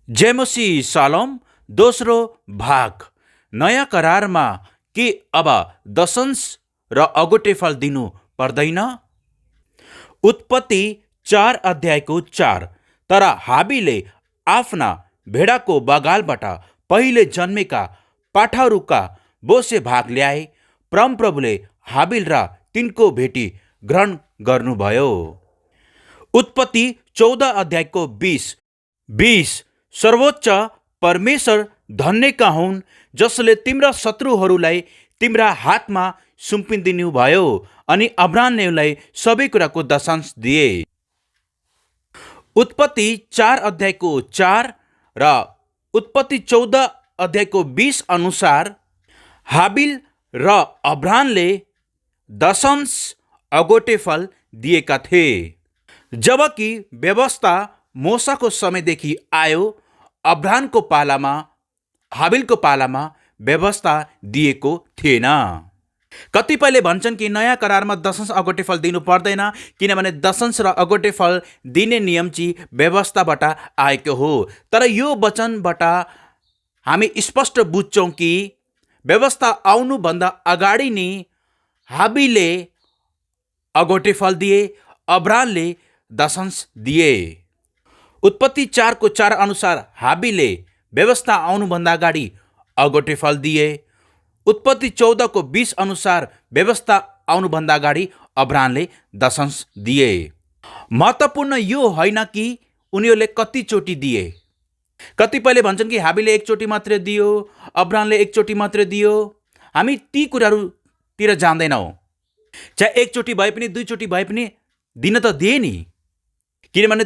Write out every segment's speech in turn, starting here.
जेमसी shalom दोस्रो भाग। नयाँ करारमा के अब दशंश र अगोटे फल दिनु पर्दैन? उत्पत्ति 4 अध्यायको 4। तर हाबीले आफ्ना भेडाको बगालबाट पहिले जन्मेका पाठाहरूका बोसे भाग ल्याए। परमप्रभुले हाबिल र तिनको भेटी ग्रहण गर्नुभयो। उत्पत्ति 14 अध्यायको 20। सर्वोच्च परमेश्वर धन्यका हुन् जसले तिम्रा शत्रुहरूलाई तिम्रा हातमा सुम्पिदिनु भयो अनि अब्राहमलाई सबै कुराको दशांश दिए। उत्पत्ति 4 अध्यायको 4 र उत्पत्ति 14 अध्यायको 20 अनुसार हाबिल र अब्राहमले दशांश अगोटे फल दिएका थिए, जबकि व्यवस्था मोसाको समयदेखि आयो। अब्राहमको पालामा हाबिलको पालामा व्यवस्था दिएको थिएन। कतिपयले भन्छन् कि नयाँ करारमा दशंश अगोटे फल दिनु पर्दैन, किनभने दशंश र अगोटे फल दिने नियम चाहिँ व्यवस्थाबाट आएको हो। तर यो वचनबाट हामी स्पष्ट बुझ्छौँ कि व्यवस्था आउनुभन्दा अगाडि नै हाबिलले अगोटे फल दिए, अब्राहमले दशंश दिए। उत्पत्ति 4 को 4 अनुसार हाबिलले व्यवस्था आउनुभन्दा अगाडि अगोटे फल दिए। उत्पत्ति 14 को 20 अनुसार व्यवस्था आउनुभन्दा अगाडि अब्राहमले दशंश दिए। महत्त्वपूर्ण यो होइन कि उनीहरूले कतिचोटि दिए। कतिपयले भन्छन् कि हाबिलले एकचोटि मात्रै दियो, अब्राहमले एकचोटि मात्रै दियो। हामी ती कुराहरूतिर जान्दैनौँ। चाहे एकचोटि भए पनि दुईचोटि भए पनि दिन त दिए नि, किनभने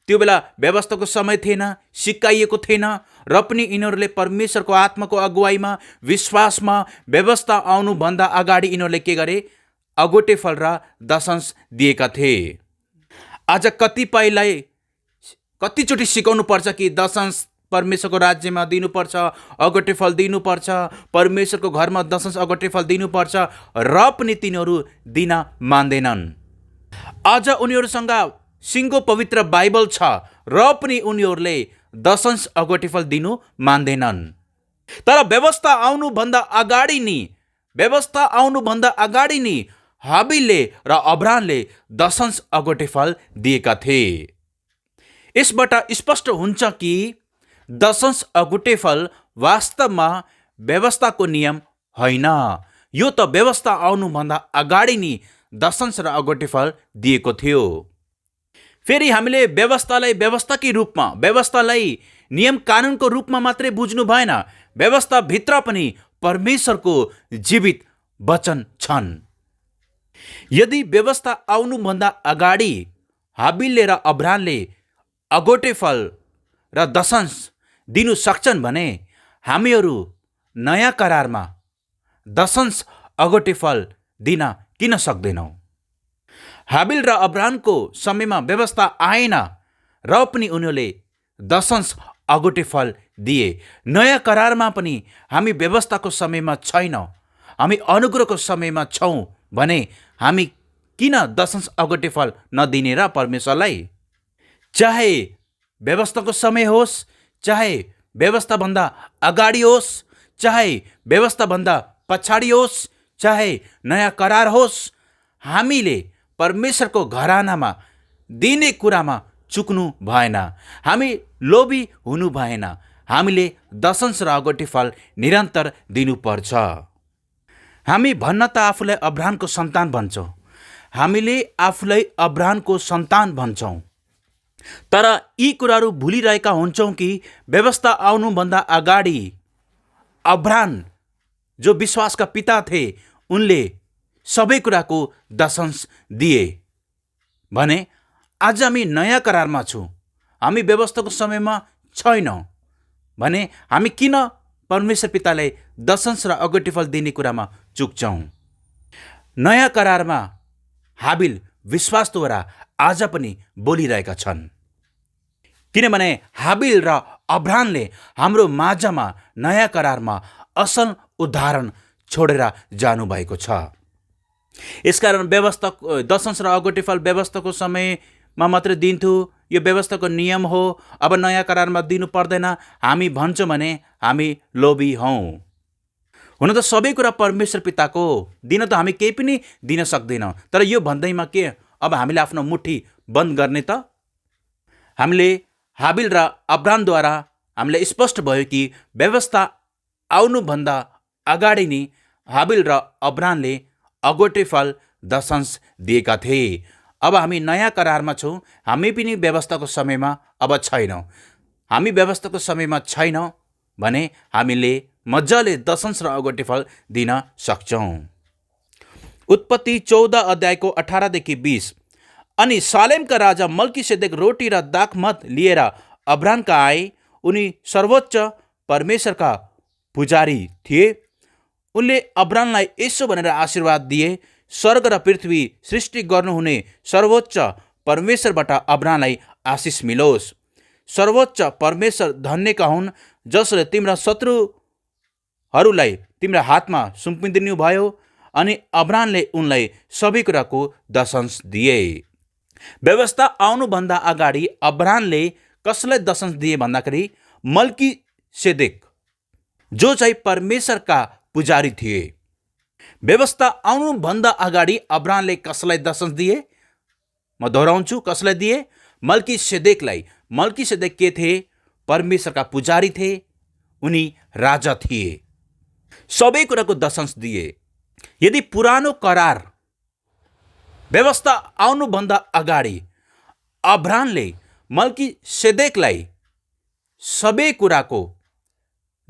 त्यो बेला व्यवस्थाको समय थिएन, सिकाइएको थिएन, र पनि यिनीहरूले परमेश्वरको आत्माको अगुवाईमा विश्वासमा व्यवस्था आउनुभन्दा अगाडि यिनीहरूले के गरे? अगोटे फल र दशंश दिएका थिए। आज कतिपयलाई कतिचोटि सिकाउनु पर्छ कि दशंश परमेश्वरको राज्यमा दिनुपर्छ, अगोटे फल दिनुपर्छ, परमेश्वरको घरमा दशंश अगोटे फल दिनुपर्छ, र पनि तिनीहरू दिन मान्दैनन्। आज उनीहरूसँग सिङ्गो पवित्र बाइबल छ, र पनि उनीहरूले दशंश अगोटे फल दिनु मान्दैनन्। तर व्यवस्था आउनुभन्दा अगाडि नै हाबिलले र अब्राहमले दशंश अगोटे फल दिएका थिए। यसबाट स्पष्ट हुन्छ कि दशंश अगोटे फल वास्तवमा व्यवस्थाको नियम होइन। यो त व्यवस्था आउनुभन्दा अगाडि नै दशंश र अगोटे फल दिएको थियो। फेरि हामीले व्यवस्थाकै रूपमा, व्यवस्थालाई नियम कानुनको रूपमा मात्रै बुझ्नु भएन। व्यवस्थाभित्र पनि परमेश्वरको जीवित वचन छन्। यदि व्यवस्था आउनुभन्दा अगाडि हाबिलले र अब्राहमले अगोटे फल र दशंश दिनु सक्छन् भने हामीहरू नयाँ करारमा दशंश अगोटे फल दिन किन सक्दैनौँ? हाबिल र अब्राहमको समयमा व्यवस्था आएन, र पनि उनीहरूले दशंश अगोटे फल दिए। नयाँ करारमा पनि हामी व्यवस्थाको समयमा छैनौँ, हामी अनुग्रहको समयमा छौँ भने हामी किन दशंश अगोटे फल नदिने र परमेश्वरलाई? चाहे व्यवस्थाको समय होस्, चाहे व्यवस्थाभन्दा अगाडि होस्, चाहे व्यवस्थाभन्दा पछाडि होस्, चाहे नयाँ करार होस्, हामीले परमेश्वरको घरानामा दिने कुरामा चुक्नु भएन। हामी लोभी हुनु भएन। हामीले दशंश र अगोटे फल निरन्तर दिनुपर्छ। हामी भन्न त आफूलाई अब्राहमको सन्तान भन्छौँ, हामीले आफूलाई अब्राहमको सन्तान भन्छौँ, तर यी कुराहरू भुलिरहेका हुन्छौँ कि व्यवस्था आउनुभन्दा अगाडि अब्राहम जो विश्वासका पिता थिए, उनले सबै कुराको दशंश दिए। भने आज हामी नयाँ करारमा छौँ, हामी व्यवस्थाको समयमा छैनौँ भने हामी किन परमेश्वर पितालाई दशंश र अगोटे फल दिने कुरामा चुक्छौँ? नयाँ करारमा हाबिल विश्वासद्वारा आज पनि बोलिरहेका छन्, किनभने हाबिल र अब्राहमले हाम्रो माझमा नयाँ करारमा असल उदाहरण छोडेर जानुभएको छ। यसकारण व्यवस्था दशंश र अगोटे फल व्यवस्थाको समयमा मात्रै दिन्थ्यो, यो व्यवस्थाको नियम हो, अब नयाँ करारमा दिनु पर्दैन, हामी भन्छौँ भने हामी लोभी हौँ। हुन त सबै कुरा परमेश्वर पिताको, दिन त हामी केही पनि दिन सक्दैनौँ। तर यो भन्दैमा के अब हामीले आफ्नो मुठी बन्द गर्ने त? हामीले हाबिल र अब्रामद्वारा हामीलाई स्पष्ट भयो कि व्यवस्था आउनुभन्दा अगाडि नै हाबिल र अब्रामले अगोटे फल दशंश दिएका थिए। अब हामी नयाँ करारमा छौँ, हामी पनि व्यवस्थाको समयमा अब छैनौँ। हामी व्यवस्थाको समयमा छैनौँ भने हामीले मजाले दशंश र अगोटे फल दिन सक्छौँ। उत्पत्ति 14 अध्यायको 18देखि 20। अनि सालेमका राजा मल्कीसेदेक रोटी र दाखमत लिएर अब्रामका आए। उनी सर्वोच्च परमेश्वरका पुजारी थिए। उनले अब्रामलाई यसो भनेर आशीर्वाद दिए, स्वर्ग र पृथ्वी सृष्टि गर्नुहुने सर्वोच्च परमेश्वरबाट अब्रामलाई आशिष मिलोस्। सर्वोच्च परमेश्वर धन्यका हुन्, जसले तिम्रा शत्रुहरूलाई तिम्रा हातमा सुम्पिदिनु भयो। अनि अब्रामले उनलाई सबै कुराको दशंश दिए। व्यवस्था आउनुभन्दा अगाडि अब्रामले कसलाई दशंश दिए भन्दाखेरि मल्कीसेदेक, जो चाहिँ परमेश्वरका पुजारी थिए। व्यवस्था आउनुभन्दा अगाडि अब्रामले कसलाई दशंश दिए? म दोहोऱ्याउँछु, कसलाई दिए? मल्कीसेदेकलाई। मल्कीसेदेक के थिए? परमेश्वरका पुजारी थिए, उनी राजा थिए। सबै कुराको दशंश दिए। यदि पुरानो करार व्यवस्था आउनुभन्दा अगाडि अब्रामले मल्कीसेदेकलाई सबै कुराको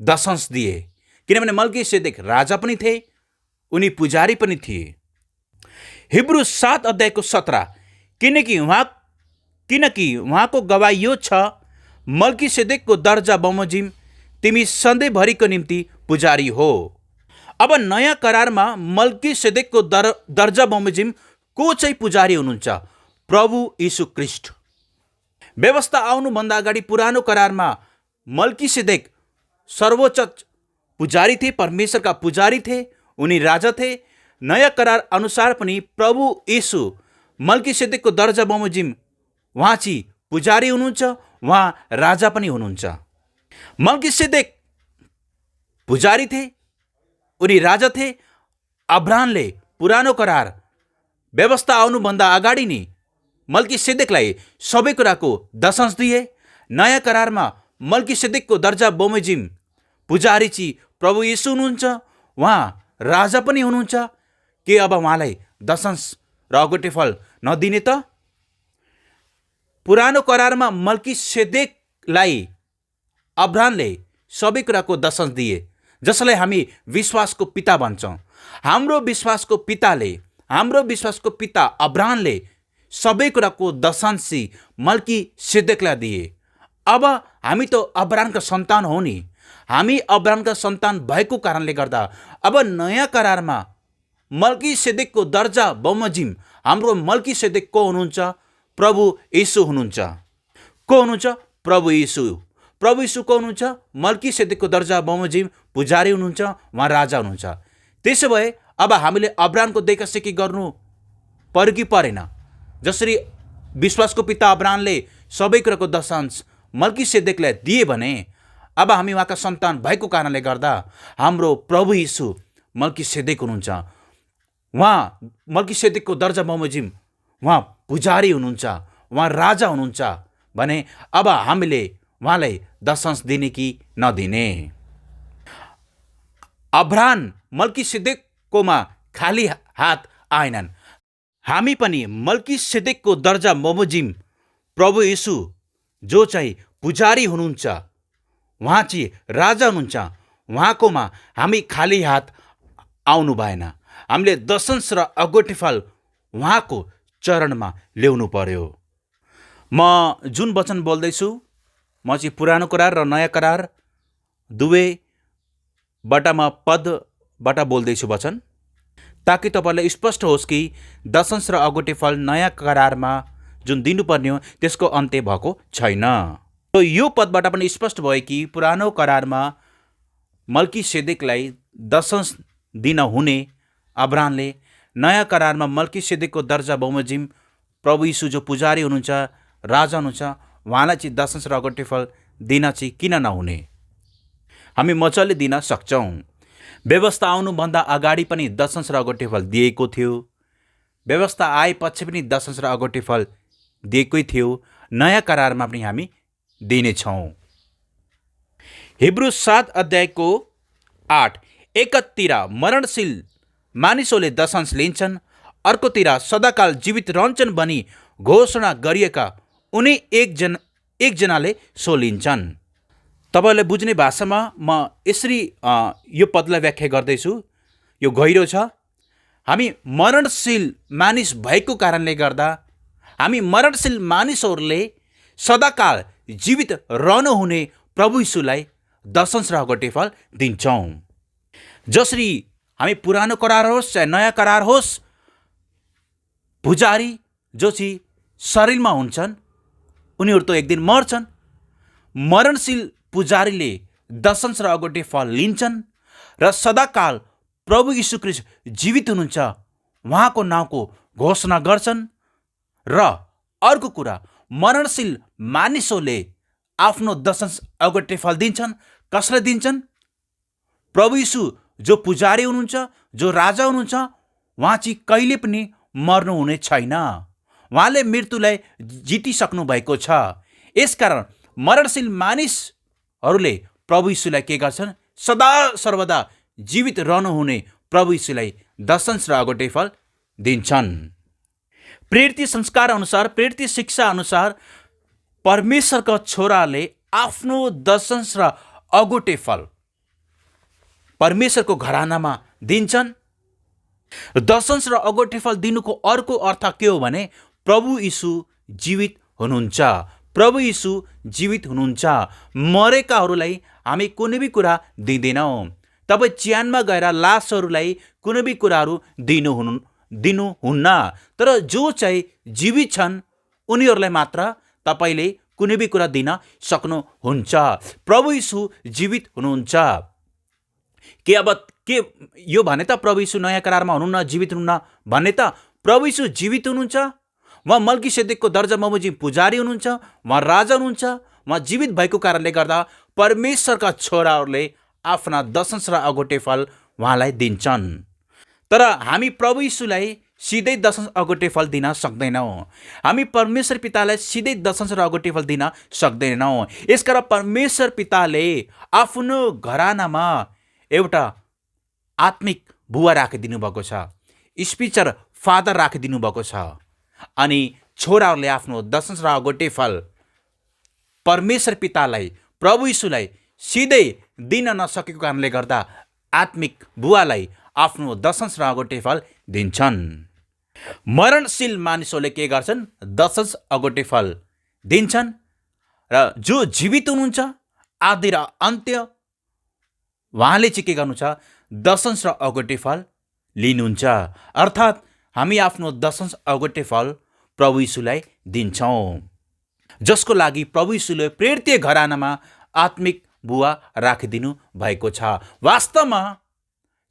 दशंश दिए, किनभने मल्कीसेदेक राजा पनि थिए, उनी पुजारी पनि थिए। हिब्रू 7 अध्यायको 17। किनकि उहाँको गवाई यो छ, मल्कीसेदेकको दर्जा बमोजिम तिमी सधैँभरिको निम्ति पुजारी हो। अब नयाँ करारमा मल्कीसेदेकको दर्जा बमोजिम को चाहिँ पुजारी हुनुहुन्छ? प्रभु यीशु ख्रीष्ट। व्यवस्था आउनुभन्दा अगाडि पुरानो करारमा मल्कीसेदेक सर्वोच्च पुजारी थिए, परमेश्वरका पुजारी थिए, उनी राजा थिए। नयाँ करार अनुसार पनि प्रभु यीशु मल्कीसेदेकको दर्जा बमोजिम उहाँ चाहिँ पुजारी हुनुहुन्छ, उहाँ राजा पनि हुनुहुन्छ। मल्कीसेदेक पुजारी थिए, उनी राजा थिए। अब्रामले पुरानो करार व्यवस्था आउनुभन्दा अगाडि नै मल्कीसेदेकलाई सबै कुराको दशंश दिए। नयाँ करारमा मल्कीसेदेकको दर्जा बमोजिम पुजारी चाहिँ प्रभु यीशु हुनुहुन्छ, उहाँ राजा पनि हुनुहुन्छ। के अब उहाँलाई दशंश र अगोटे फल नदिने त? पुरानो करारमा मल्कीसेदेकलाई अब्रामले सबै कुराको दशंश दिए, जसलाई हामी विश्वासको पिता भन्छौँ। हाम्रो विश्वासको पिता अब्रामले सबै कुराको दशंश मल्कीसेदेकलाई दिए। अब हामी त अब्रामका सन्तान हो नि। हामी अब्रामका सन्तान भएको कारणले गर्दा अब नयाँ करारमा मल्कीसेदेकको दर्जा बमोजिम हाम्रो मल्कीसेदेक को हुनुहुन्छ? प्रभु यीशु हुनुहुन्छ। को हुनुहुन्छ? प्रभु यीशु। प्रभु यीशु को हुनुहुन्छ? मल्कीसेदेकको दर्जा बमोजिम पुजारी हुनुहुन्छ, उहाँ राजा हुनुहुन्छ। त्यसो भए अब हामीले अब्रामको देखासेखी गर्नु पर्यो कि परेन? जसरी विश्वासको पिता अब्रामले सबै कुराको दशंश मल्कीसेदेकलाई दिए भने अब हामी उहाँका सन्तान भएको कारणले गर्दा हाम्रो प्रभु यीशु मल्कीसेदेक हुनुहुन्छ। उहाँ मल्कीसेदेकको दर्जा बमोजिम उहाँ पुजारी हुनुहुन्छ, उहाँ राजा हुनुहुन्छ भने अब हामीले उहाँलाई दशंश दिने कि नदिने? अब्राम मल्कीसेदेककोमा खाली हात आएनन्। हामी पनि मल्कीसेदेकको दर्जा बमोजिम प्रभु यीशु, जो चाहिँ पुजारी हुनुहुन्छ, उहाँ चाहिँ राजा हुनुहुन्छ, उहाँकोमा हामी खाली हात आउनु भएन। हामीले दशंश र अगोटे फल उहाँको चरणमा ल्याउनु पर्यो। म जुन वचन बोल्दैछु, म चाहिँ पुरानो करार र नयाँ करार दुवैबाट म पदबाट बोल्दैछु वचन, ताकि तपाईँलाई स्पष्ट होस् कि दशंश र अगोटे फल नयाँ करारमा जुन दिनुपर्ने हो त्यसको अन्त्य भएको छैन। यो पदबाट पनि स्पष्ट भयो कि पुरानो करारमा मल्कीसेदेकलाई दशंश दिन हुने अब्रामले, नयाँ करारमा मल्कीसेदेकको दर्जा बमोजिम प्रभु यीशु जो पुजारी हुनुहुन्छ, राजा हुनुहुन्छ उहाँलाई चाहिँ दशंश र अगुटे फल दिन चाहिँ किन नहुने? हामी मजाले दिन सक्छौँ। व्यवस्था आउनुभन्दा अगाडि पनि दशंश र अगुटे फल दिएको थियो। व्यवस्था आएपछि पनि दशंश र अगुटे फल दिएकै थियो। नयाँ करारमा पनि हामी दिनेछौँ। हिब्रू 7 अध्यायको 8, एकतिर मरणशील मानिसहरूले दशंश लिन्छन्, अर्कोतिर सदाकाल जीवित रहन्छन् भनी घोषणा गरिएका उनी एकजनाले सो लिन्छन्। तपाईँलाई बुझ्ने भाषामा म यसरी यो पदलाई व्याख्या गर्दैछु। यो गहिरो छ। हामी मरणशील मानिस भएको कारणले गर्दा हामी मरणशील मानिसहरूले सदाकाल जीवित रहनुहुने प्रभु यीशुलाई दशंश र अगुटे फल दिन्छौँ। जसरी हामी पुरानो करार होस् चाहे नयाँ करार होस्, पुजारी जो चाहिँ शरीरमा हुन्छन् उनीहरू त एक दिन मर्छन्। मरणशील पुजारीले दशंश र अगुटे फल लिन्छन् र सदाकाल प्रभु यीशु ख्रीष्ट जीवित हुनुहुन्छ उहाँको नाउँको घोषणा गर्छन्। र अर्को कुरा, मरणशील मानिसहरूले आफ्नो दशंश अगुटे फल दिन्छन्। कसलाई दिन्छन्? प्रभु यीशु जो पुजारी हुनुहुन्छ, जो राजा हुनुहुन्छ, उहाँ चाहिँ कहिले पनि मर्नुहुने छैन। उहाँले मृत्युलाई जितिसक्नु भएको छ। यसकारण मरणशील मानिसहरूले प्रभु यीशुलाई के गर्छन्? सदा सर्वदा जीवित रहनुहुने प्रभु यीशुलाई दशंश र अगुटे फल दिन्छन्। प्रेरित संस्कार अनुसार, प्रेरित शिक्षा अनुसार परमेश्वरका छोराले आफ्नो दशंश र अगुटे फल परमेश्वरको घरानामा दिन्छन्। दशंश र अगुटे फल दिनुको अर्को अर्थ के हो भने प्रभु यीशु जीवित हुनुहुन्छ। प्रभु यीशु जीवित हुनुहुन्छ। मरेकाहरूलाई हामी कुनै भी कुरा दिँदैनौँ। तपाईँ च्यानमा गएर लासहरूलाई कुनै भी कुराहरू दिनुहुन्न। तर जो चाहिँ जीवित छन् उनीहरूलाई मात्र तपाईँले कुनै भी कुरा दिन सक्नुहुन्छ। प्रभु यीशु जीवित हुनुहुन्छ। के यो भने त प्रभु यीशु नयाँ करारमा हुनुहुन्न, जीवित हुनुहुन्न भन्ने त? प्रभु यीशु जीवित हुनुहुन्छ। उहाँ मल्कीसेदेकको दर्जा बमोजिम पुजारी हुनुहुन्छ। उहाँ राजा हुनुहुन्छ। उहाँ जीवित भएको कारणले गर्दा परमेश्वरका छोराहरूले आफ्ना दशंश र अगुटे फल उहाँलाई दिन्छन्। तर हामी प्रभु यीशुलाई सिधै दशंश अगुटे फल दिन सक्दैनौँ। हामी परमेश्वर पितालाई सिधै दशंश र अगुटे फल दिन सक्दैनौँ। यसकारण परमेश्वर पिताले आफ्नो घरानामा एउटा आत्मिक बुवा राखिदिनु भएको छ, स्पिचर फादर राखिदिनु भएको छ। अनि छोराहरूले आफ्नो दशंश र अगुटे फल परमेश्वर पितालाई, प्रभु यीशुलाई सिधै दिन नसकेको कारणले गर्दा आत्मिक बुवालाई आफ्नो दशंश र अगुटे फल दिन्छन्। मरणशील मानिसहरूले के गर्छन्? दशंश अगुटे फल दिन्छन्। र जो जीवित हुनुहुन्छ आदि र अन्त्य, उहाँले चाहिँ के गर्नु छ? दशंश र अगुटे फल लिनुहुन्छ। अर्थात् हामी आफ्नो दशंश अगुटे फल प्रभु यीशुलाई दिन्छौँ, जसको लागि प्रभु यीशुले प्रेरित घरानामा आत्मिक बुवा राखिदिनु भएको छ। वास्तवमा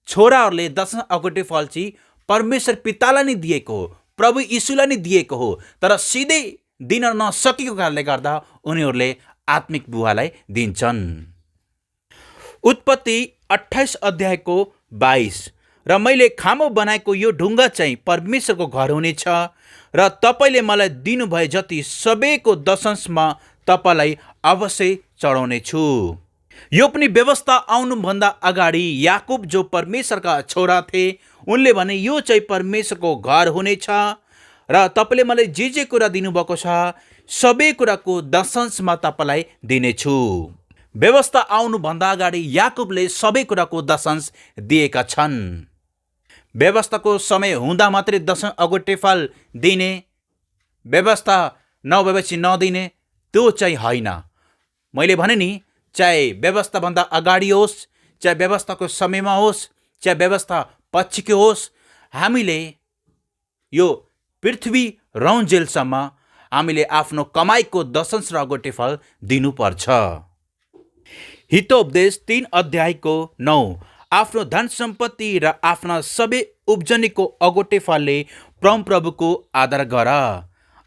छोराहरूले दशंश अगुटे फल चाहिँ परमेश्वर पितालाई नै दिएको हो, प्रभु यीशुलाई नै दिएको हो। तर सिधै दिन नसकेको कारणले गर्दा उनीहरूले आत्मिक बुवालाई दिन्छन्। उत्पत्ति 28 अध्यायको 22, र मैले खामो बनाएको यो ढुङ्गा चाहिँ परमेश्वरको घर हुनेछ र तपाईँले मलाई दिनुभए जति सबैको दशंशमा तपाईँलाई अवश्य चढाउने छु। यो पनि व्यवस्था आउनुभन्दा अगाडि याकुब जो परमेश्वरका छोरा थिए उनले भने यो चाहिँ परमेश्वरको घर हुनेछ र तपाईँले मलाई जे जे कुरा दिनुभएको छ सबै कुराको दशंशमा तपाईँलाई दिनेछु। व्यवस्था आउनुभन्दा अगाडि याकुबले सबै कुराको दशंश दिएका छन्। व्यवस्थाको समय हुँदा मात्रै दशंश अगुटे फल दिने, व्यवस्था नभएपछि नदिने, त्यो चाहिँ होइन। मैले भने नि, चाहे व्यवस्थाभन्दा अगाडि होस्, चाहे व्यवस्थाको समयमा होस्, चाहे व्यवस्था पछिको होस्, हामीले यो पृथ्वी रौन्जेलसम्म हामीले आफ्नो कमाईको दशंश र अगुटे फल दिनुपर्छ। हितोपदेश 3 अध्यायको 9, आफ्नो धन सम्पत्ति र आफ्ना सबै उब्जनीको अगुटे फलले परमप्रभुको आदर गर।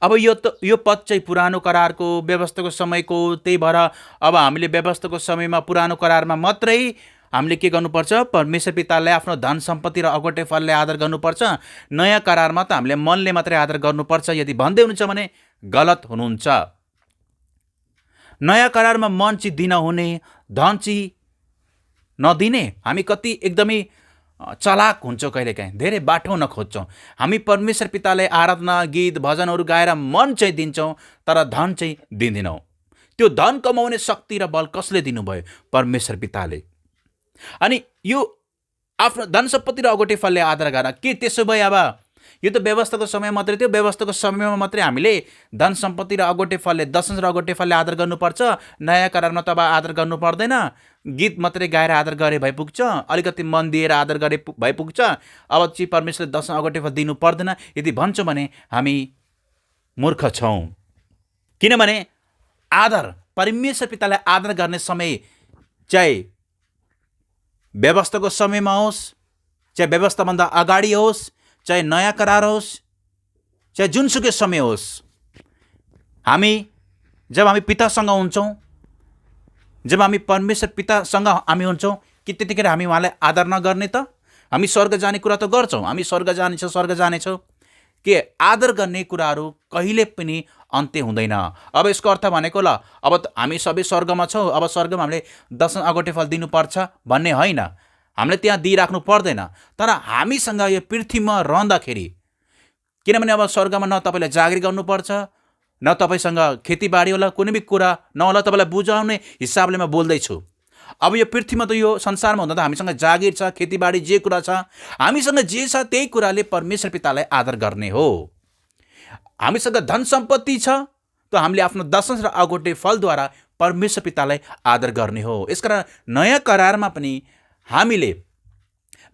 अब यो पद चाहिँ पुरानो करारको व्यवस्थाको समयको, त्यही भएर अब हामीले व्यवस्थाको समयमा पुरानो करारमा मात्रै हामीले के गर्नुपर्छ, परमेश्वर पितालाई आफ्नो धन सम्पत्ति र अगोटे फलले आदर गर्नुपर्छ। नयाँ करारमा त हामीले मनले मात्रै आदर गर्नुपर्छ यदि भन्दै हुनुहुन्छ भने गलत हुनुहुन्छ। नयाँ करारमा मन चाहिँ दिन हुने, धन चाहिँ नदिने, हामी कति एकदमै चलाक हुन्छौँ, कहिलेकाहीँ धेरै बाटो खोज्छौँ। हामी परमेश्वर पितालाई आराधना गीत भजनहरू गाएर मन चाहिँ दिन्छौँ, तर धन चाहिँ दिँदैनौँ। त्यो धन कमाउने शक्ति र बल कसले दिनुभयो? परमेश्वर पिताले। अनि यो आफ्नो धन सम्पत्ति र अगोटे फलले आदर गर, के त्यसो भए अब यो त व्यवस्थाको समय मात्रै थियो, व्यवस्थाको समयमा मात्रै हामीले धन सम्पत्ति र अगोटे फलले, दशंश र अगोटे फलले आदर गर्नुपर्छ, नयाँ करारमा त अब आदर गर्नु पर्दैन, गीत मात्रै गाएर आदर गरे भइपुग्छ, अलिकति मन दिएर आदर गरे भइपुग्छ, अब चाहिँ परमेश्वरले दशंश अगोटे फल दिनु पर्दैन यदि भन्छौँ भने हामी मूर्ख छौँ। किनभने आदर, परमेश्वर पितालाई आदर गर्ने समय चाहे व्यवस्थाको समयमा होस्, चाहे व्यवस्थाभन्दा अगाडि होस्, चाहे नयाँ करार होस्, चाहे जुनसुकै समय होस्, जब हामी पितासँग हुन्छौँ, जब हामी परमेश्वर पितासँग हामी हुन्छौँ, कि त्यतिखेर हामी उहाँलाई आदर नगर्ने त? हामी स्वर्ग जाने कुरा त गर्छौँ, हामी स्वर्ग जानेछौँ, के आदर गर्ने कुराहरू कहिले पनि अन्त्य हुँदैन। अब यसको अर्थ भनेको ल अब हामी सबै स्वर्गमा छौँ, अब स्वर्गमा हामीले दशंश अगोटे फल दिनुपर्छ भन्ने होइन, हामीले त्यहाँ दिइराख्नु पर्दैन। तर हामीसँग यो पृथ्वीमा रहँदाखेरि, किनभने अब स्वर्गमा न तपाईँलाई जागिर गर्नुपर्छ, न तपाईँसँग खेतीबाडी होला, कुनै भी कुरा नहोला, तपाईँलाई बुझाउने हिसाबले म बोल्दैछु। अब यो पृथ्वीमा त यो संसारमा हुँदा त हामीसँग जागिर छ, खेतीबाडी जे कुरा छ, हामीसँग जे छ त्यही कुराले परमेश्वर पितालाई आदर गर्ने हो। हामीसँग धन सम्पत्ति छ त हामीले आफ्नो दशंश र अगोटे फलद्वारा परमेश्वर पितालाई आदर गर्ने हो। यसकारण नयाँ करारमा पनि हामीले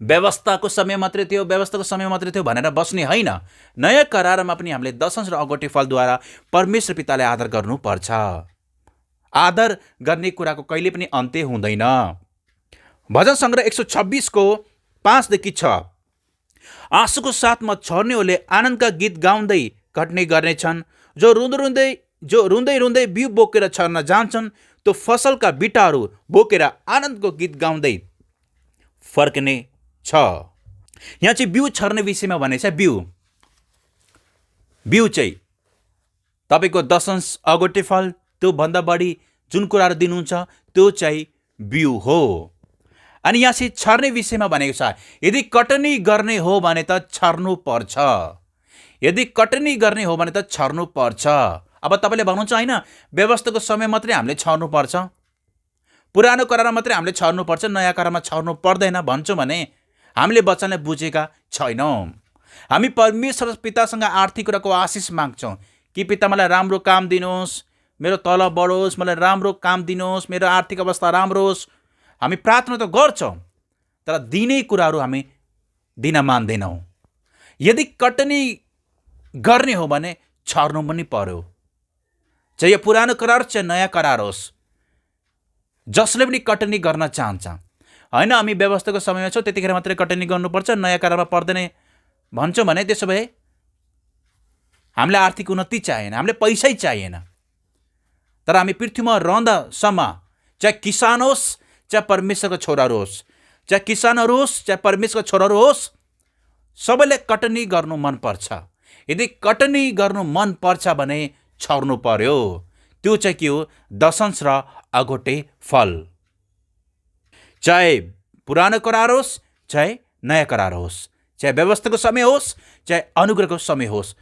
व्यवस्थाको समय मात्रै थियो भनेर बस्ने होइन। नयाँ करारमा पनि हामीले दशंश र अगोटे फलद्वारा परमेश्वर पितालाई आदर गर्नुपर्छ। आदर गर्ने कुराको कहिले पनि अन्त्य हुँदैन। भजन सङ्ग्रह 126 को 5 देखि 6। आँसुको साथमा छोड्नेहरूले आनन्दका गीत गाउँदै घट्ने गर्नेछन्, जो रुँदै रुँदै बिउ बोकेर छर्न जान्छन्, त्यो फसलका बिटाहरू बोकेर आनन्दको गीत गाउँदै फर्कने छ। यहाँ चाहिँ बिउ छर्ने विषयमा भनेको छ। बिउ चाहिँ तपाईँको दशंश अगोटे फल, त्योभन्दा बढी जुन कुराहरू दिनुहुन्छ त्यो चाहिँ बिउ हो। अनि यहाँ चाहिँ छर्ने विषयमा भनेको छ। यदि कटनी गर्ने हो भने त छर्नु पर्छ, यदि कटनी गर्ने हो भने त छर्नु पर्छ। अब तपाईँले भन्नुहुन्छ होइन, व्यवस्थाको समय मात्रै हामीले छर्नु पर्छ, पुरानो करारमा मात्रै हामीले छर्नु पर्छ, नयाँ करारमा छर्नु पर्दैन भन्छौँ भने हामीले वचनलाई बुझेका छैनौँ। हामी परमेश्वर पितासँग आर्थिक कुराको आशिष माग्छौँ कि पिता मलाई राम्रो काम दिनुहोस्, मेरो तलब बढोस्, मलाई राम्रो काम दिनुहोस्, मेरो आर्थिक अवस्था राम्रो होस्। हामी प्रार्थना त गर्छौँ, तर दिने कुराहरू हामी दिन मान्दैनौँ। यदि कटनी गर्ने हो भने छर्नु पनि पर्यो, चाहे यो पुरानो करार चाहे नयाँ करार होस्। जसले पनि कटनी गर्न चाहन्छ, होइन हामी व्यवस्थाको समयमा छौँ त्यतिखेर मात्रै कटनी गर्नुपर्छ, नयाँ करारमा पर्दैन भन्छौँ भने त्यसो भए हामीलाई आर्थिक उन्नति चाहिएन, हामीले पैसै चाहिएन। तर हामी पृथ्वीमा रहँदासम्म, चाहे किसान होस् चाहे परमेश्वरको छोराहरू होस्, चाहे किसानहरू होस् चाहे परमेश्वरको छोराहरू होस्, सबैले कटनी गर्नु मनपर्छ। यदि कटनी गर्नु मन पर्छ भने छर्नु पर्यो। त्यो चाहिँ के हो? दशंश र अगोटे फल। चाहे पुरानो करार होस् चाहे नयाँ करार होस्, चाहे व्यवस्थाको समय होस् चाहे अनुग्रहको समय होस्,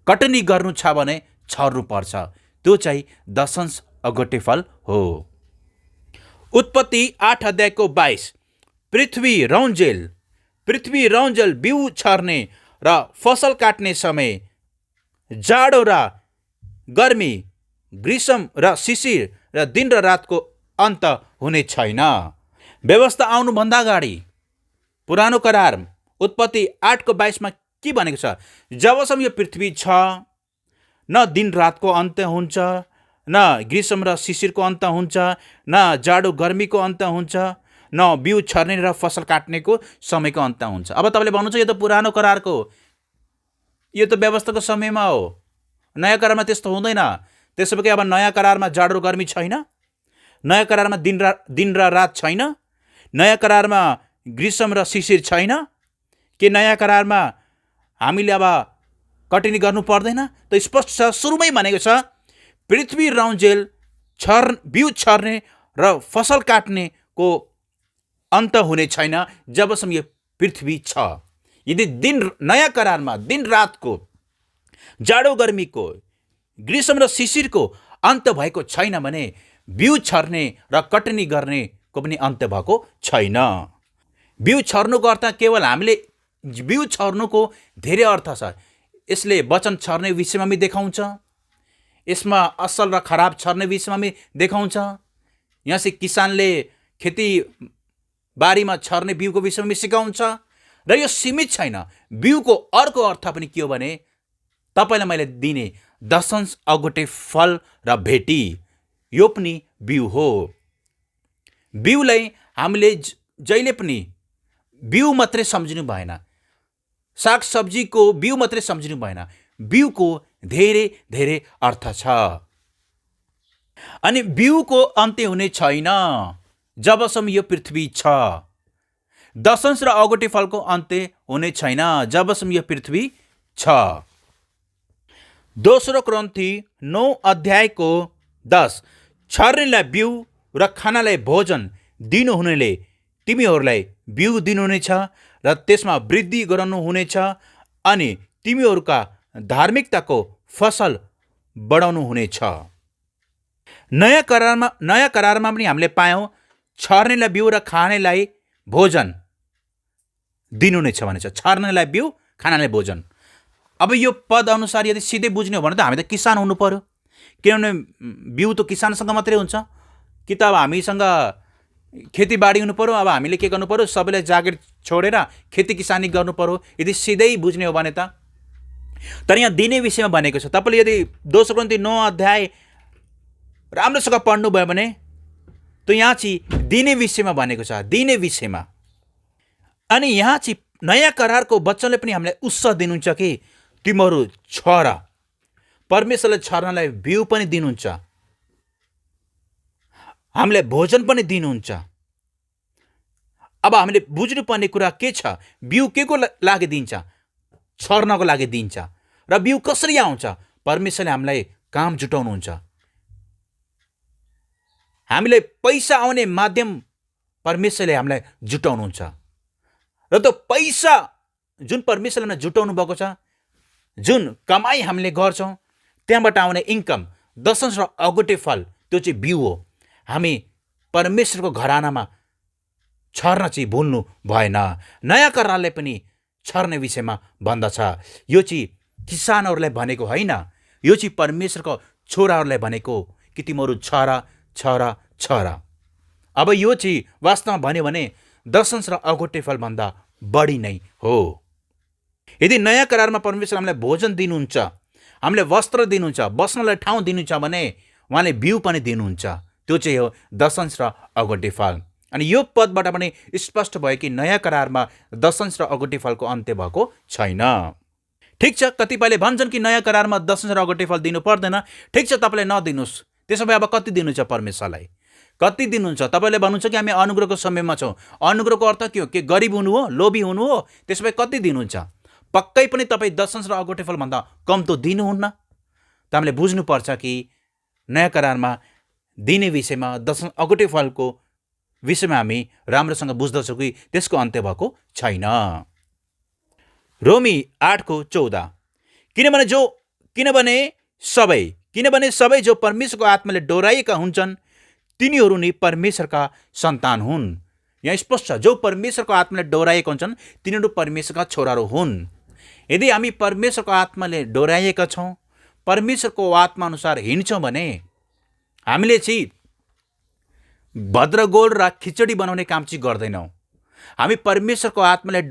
कटनी गर्नु छ भने छर्नु पर्छ। त्यो चाहिँ दशंश अगोटे फल हो। उत्पत्ति 8:22। पृथ्वी रौन्जेल बिउ छर्ने र फसल काट्ने समय, जाडो र गर्मी, ग्रीष्म र शिशिर र दिन र रातको अन्त हुने छैन। व्यवस्था आउनुभन्दा अगाडि पुरानो करार उत्पत्ति 8:22 के भनेको छ? जबसम्म यो पृथ्वी छ, न दिन रातको अन्त हुन्छ, न ग्रीष्म र शिशिरको अन्त हुन्छ, न जाडो गर्मीको अन्त हुन्छ, न बिउ छर्ने र फसल काट्नेको समयको अन्त हुन्छ। अब तपाईँले भन्नुहुन्छ यो त पुरानो करारको, यो त व्यवस्थाको समयमा हो, नयाँ करारमा त्यस्तो हुँदैन। त्यसो भए अब नयाँ करारमा जाडो गर्मी छैन, नयाँ करारमा दिन र रात छैन, नयाँ करारमा ग्रीष्म र शिशिर छैन, के नयाँ करारमा हामीले अब कटिनी गर्नु पर्दैन? त स्पष्ट छ, सुरुमै भनेको छ पृथ्वी राउन्जेल बिउ छर्ने र फसल काट्नेको अन्त हुने छैन जबसम्म यो पृथ्वी छ। यदि नयाँ करारमा दिन रातको, जाडो गर्मीको, ग्रीष्म र शिशिरको अन्त भएको छैन भने बिउ छर्ने र कटनी गर्नेको पनि अन्त्य भएको छैन। बिउ छर्नुको अर्थ केवल हामीले बिउ छर्नुको धेरै अर्थ छ। यसले वचन छर्ने विषयमा पनि देखाउँछ, यसमा असल र खराब छर्ने विषयमा पनि देखाउँछ। यहाँ चाहिँ किसानले खेती बारीमा छर्ने बिउको विषयमा पनि सिकाउँछ। र यो सीमित छैन, बिउको अर्को अर्थ पनि के हो भने तपाईँलाई मैले दिने दशंश अगुटे फल र भेटी, यो पनि बिउ हो। बिउलाई हामीले जहिले पनि बिउ मात्रै सम्झिनु भएन, सागसब्जीको बिउ मात्रै सम्झिनु भएन, बिउको धेरै धेरै अर्थ छ। अनि बिउको अन्त्य हुने छैन जबसम्म यो पृथ्वी छ। दशंश र अगुटे फलको अन्त्य हुने छैन जबसम्म यो पृथ्वी छ। दोस्रो कोरिन्थी 9:10, छर्नेलाई बिउ र खानालाई भोजन दिनुहुनेले तिमीहरूलाई बिउ दिनुहुनेछ र त्यसमा वृद्धि गराउनुहुनेछ अनि तिमीहरूका धार्मिकताको फसल बढाउनु हुनेछ। नयाँ करारमा पनि हामीले पायौँ छर्नेलाई बिउ र खानेलाई भोजन दिनुहुनेछ भनेछ। छर्नेलाई बिउ, खानालाई भोजन। अब यो पद अनुसार यदि सिधै बुझ्ने हो भने त हामी त किसान हुनु पर्यो, किनभने बिउ त किसानसँग मात्रै हुन्छ। कि त अब हामीसँग खेतीबाडी हुनु पर्यो, अब हामीले के गर्नु पर्यो, सबैलाई जागिर छोडेर खेती किसानी गर्नु पर्यो, यदि सिधै बुझ्ने हो भने त। तर यहाँ दिने विषयमा भनेको छ। तपाईँले यदि दोस्रो कोरिन्थी 9 राम्रोसँग पढ्नुभयो भने त यहाँ चाहिँ दिने विषयमा भनेको छ, दिने विषयमा। अनि यहाँ चाहिँ नयाँ करारको वचनले पनि हामीलाई उत्साह दिनुहुन्छ कि तिमीहरू छर, परमेश्वरले छर्नलाई बिउ पनि दिनुहुन्छ, हामीलाई भोजन पनि दिनुहुन्छ। अब हामीले बुझ्नुपर्ने कुरा के छ, बिउ के को लागि दिन्छ? छर्नको लागि दिन्छ। र बिउ कसरी आउँछ? परमेश्वरले हामीलाई काम जुटाउनुहुन्छ। हामीलाई पैसा आउने माध्यम परमेश्वरले हामीलाई जुटाउनुहुन्छ। र त्यो पैसा जुन परमेश्वरले जुटाउनु भएको छ, जुन कमाई हामीले गर्छौँ, त्यहाँबाट आउने इन्कम, दशंश र अगुटे फल, त्यो चाहिँ बिउ हो। हामी परमेश्वरको घरानामा छर्न चाहिँ भुल्नु भएन। नयाँ करारले पनि छर्ने विषयमा भन्दछ। यो चाहिँ किसानहरूलाई भनेको होइन, यो चाहिँ परमेश्वरको छोराहरूलाई भनेको कि तिमीहरू छर छर छर। अब यो चाहिँ वास्तवमा भन्यो भने दशंश र अगुटे फलभन्दा बढी नै हो। यदि नयाँ करारमा परमेश्वर हामीलाई भोजन दिनुहुन्छ, हामीलाई वस्त्र दिनुहुन्छ, बस्नलाई ठाउँ दिनुहुन्छ भने उहाँले बिउ पनि दिनुहुन्छ। त्यो चाहिँ हो दशंश र अगुटे फल। अनि यो पदबाट पनि स्पष्ट भयो कि नयाँ करारमा दशंश र अगुटे फलको अन्त्य भएको छैन। ठिक छ, कतिपयले भन्छन् कि नयाँ करारमा दशंश र अगुटे फल दिनु पर्दैन। ठिक छ, तपाईँले नदिनुहोस्। त्यसो भए अब कति दिनुहुन्छ परमेश्वरलाई? कति दिनुहुन्छ? तपाईँले भन्नुहुन्छ कि हामी अनुग्रहको समयमा छौँ। अनुग्रहको अर्थ के हो? के गरिब हुनु हो, लोभी हुनु हो? त्यसो भए कति दिनुहुन्छ? पक्कै पनि तपाईँ दशंश र अगुटे फलभन्दा कम त दिनुहुन्न। त हामीले बुझ्नुपर्छ कि नयाँ करारमा दिने विषयमा, दशंश अगुटे फलको विषयमा हामी राम्रोसँग बुझ्दछौँ कि त्यसको अन्त्य भएको छैन। रोमी 8:14, किनभने सबै जो परमेश्वरको आत्माले डोराइएका हुन्छन् तिनीहरू नै परमेश्वरका सन्तान हुन्। यहाँ स्पष्ट छ, जो परमेश्वरको आत्माले डोराइएका हुन्छन् तिनीहरू परमेश्वरका छोराहरू हुन्। यदि हामी परमेश्वरको आत्माले डोराइएका छौँ, परमेश्वरको आत्मा अनुसार हिँड्छौँ भने हामीले चाहिँ भद्रगोल र खिचडी बनाउने काम चाहिँ गर्दैनौँ। हामी परमेश्वरको आत्माले